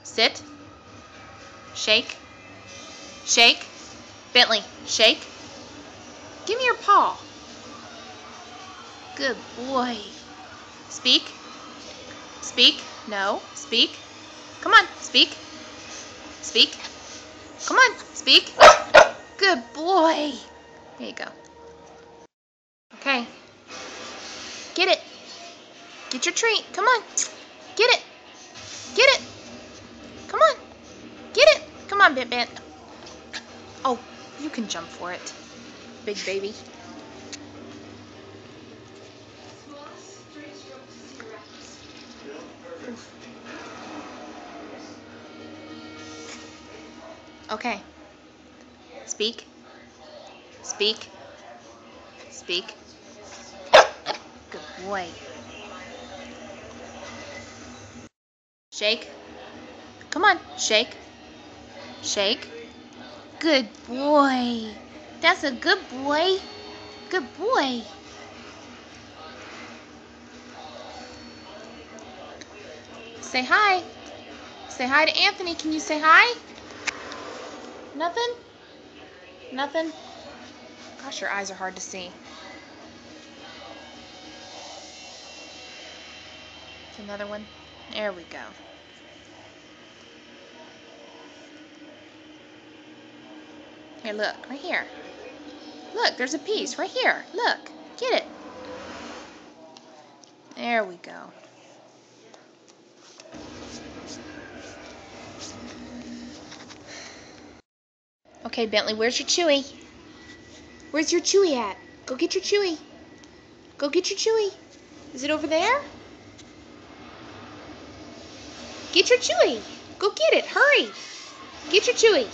Sit. Shake. Shake. Bentley, shake. Give me your paw. Good boy. Speak. Speak. No. Speak. Come on. Speak. Speak. Come on. Speak. Good boy. There you go. Okay. Get it. Get your treat. Come on. Get it. Get it. Come on. Get it. Come on, Bent. Oh, you can jump for it, big baby. Okay. Speak. Speak. Speak. Good boy. Shake. Come on, shake. Shake. Good boy. That's a good boy. Good boy. Say hi. Say hi to Anthony. Can you say hi? Nothing? Nothing? Gosh, your eyes are hard to see. Another one. There we go. Here, look. Right here. Look, there's a piece right here. Look. Get it. There we go. Okay, Bentley, where's your Chewy? Where's your Chewy at? Go get your Chewy. Go get your Chewy. Is it over there? Get your Chewy. Go get it. Hurry. Get your Chewy.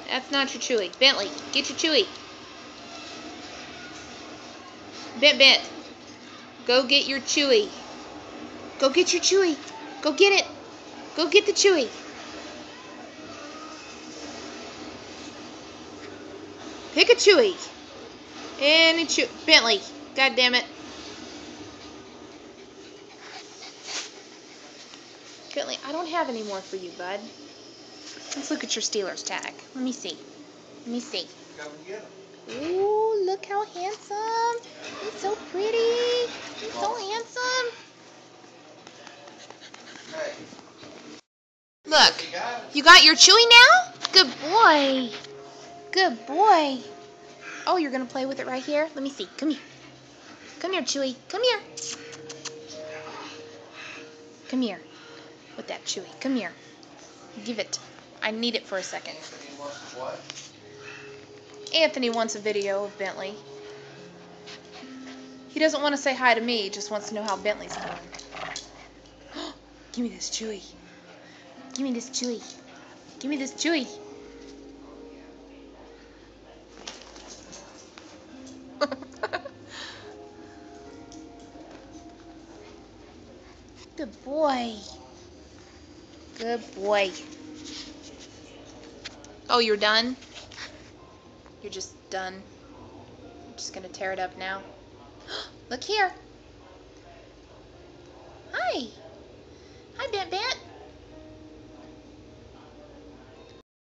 That's not your Chewy. Bentley, get your Chewy. Bent. Go get your Chewy. Go get your Chewy. Go get it. Go get the Chewy. Pick a Chewy. Any Chewy. Bentley. God damn it. Bentley, I don't have any more for you, bud. Let's look at your Steelers tag. Let me see. Let me see. Ooh, look how handsome. He's so pretty. He's so handsome. Look, you got your Chewy now? Good boy. Good boy. Oh, you're going to play with it right here? Let me see. Come here. Come here, Chewy. Come here. Come here. With that Chewy. Come here. Give it. I need it for a second. Anthony wants a video of Bentley. He doesn't want to say hi to me, he just wants to know how Bentley's doing. Give me this Chewy. Give me this Chewy. Give me this Chewy. Good boy. Good boy. Oh, you're done? You're just done? You're just gonna tear it up now? Look here.